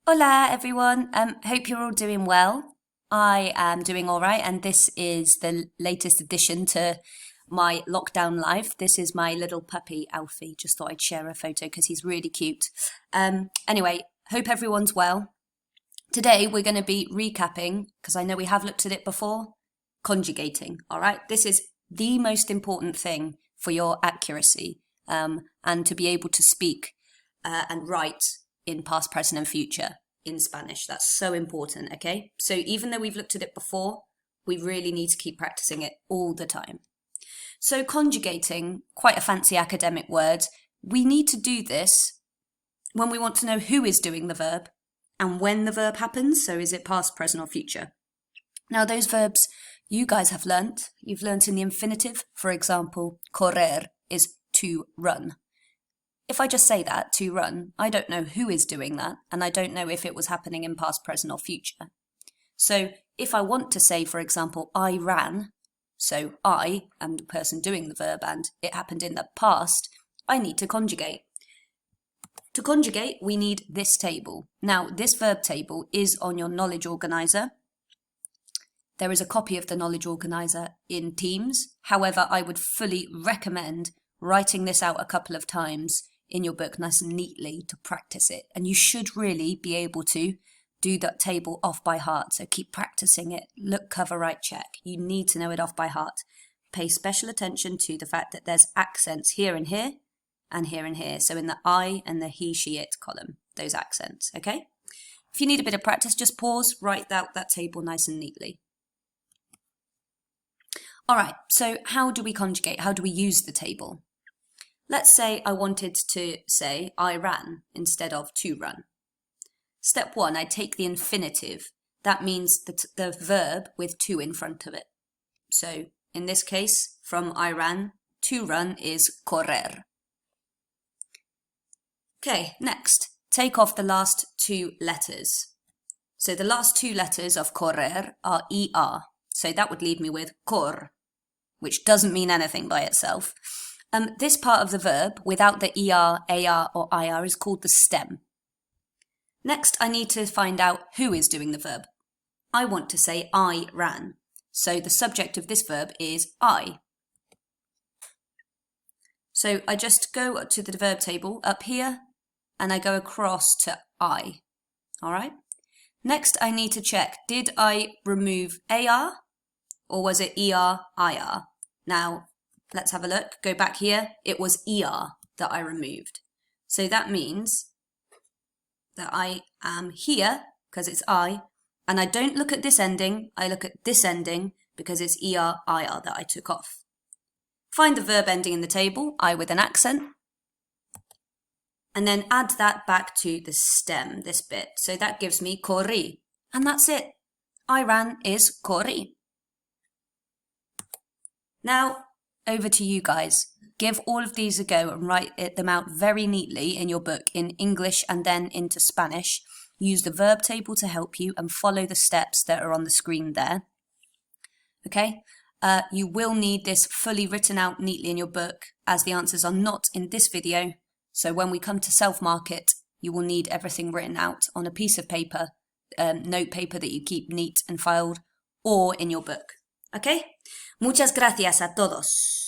Hola everyone, hope you're all doing well. I am doing all right, and this is the latest addition to my lockdown life. This is my little puppy, Alfie. Just thought I'd share a photo because he's really cute. Anyway, hope everyone's well. Today we're going to be recapping, because I know we have looked at it before, conjugating, all right? This is the most important thing for your accuracy and to be able to speak and write in past, present and future in Spanish. That's so important, okay? So even though we've looked at it before, we really need to keep practicing it all the time. So conjugating, quite a fancy academic word, we need to do this when we want to know who is doing the verb and when the verb happens. So is it past, present or future? Now those verbs you guys have learnt. You've learnt in the infinitive. For example, correr is to run. If I just say that, to run, I don't know who is doing that, and I don't know if it was happening in past, present or future. So if I want to say, for example, I ran, so I am the person doing the verb and it happened in the past, I need to conjugate. To conjugate, we need this table. Now, this verb table is on your knowledge organizer. There is a copy of the knowledge organizer in Teams. However, I would fully recommend writing this out a couple of times in your book nice and neatly to practice it. And you should really be able to do that table off by heart. So keep practicing it. Look, cover, write, check. You need to know it off by heart. Pay special attention to the fact that there's accents here and here and here and here. So in the I and the he, she, it column, those accents, okay? If you need a bit of practice, just pause, write out that table nice and neatly. All right, so how do we conjugate? How do we use the table? Let's say I wanted to say I ran instead of to run. Step one, I take the infinitive. That means the verb with to in front of it. So in this case, from I ran, to run is correr. Okay, next, take off the last two letters. So the last two letters of correr are ER. So that would leave me with cor, which doesn't mean anything by itself. This part of the verb, without the ER, AR or IR, is called the stem. Next, I need to find out who is doing the verb. I want to say I ran. So the subject of this verb is I. So I just go to the verb table up here and I go across to I. All right? Next, I need to check, did I remove AR or was it ER, IR? Now, let's have a look. Go back here. It was ER that I removed. So that means that I am here because it's I, and I don't look at this ending. I look at this ending because it's ER, IR that I took off. Find the verb ending in the table, I with an accent, and then add that back to the stem, this bit. So that gives me corri, and that's it. I ran is corri. Now, over to you guys. Give all of these a go and write them out very neatly in your book in English and then into Spanish. Use the verb table to help you and follow the steps that are on the screen there. Okay? You will need this fully written out neatly in your book as the answers are not in this video. So when we come to self-market, you will need everything written out on a piece of paper, note paper that you keep neat and filed, or in your book. Okay? Muchas gracias a todos.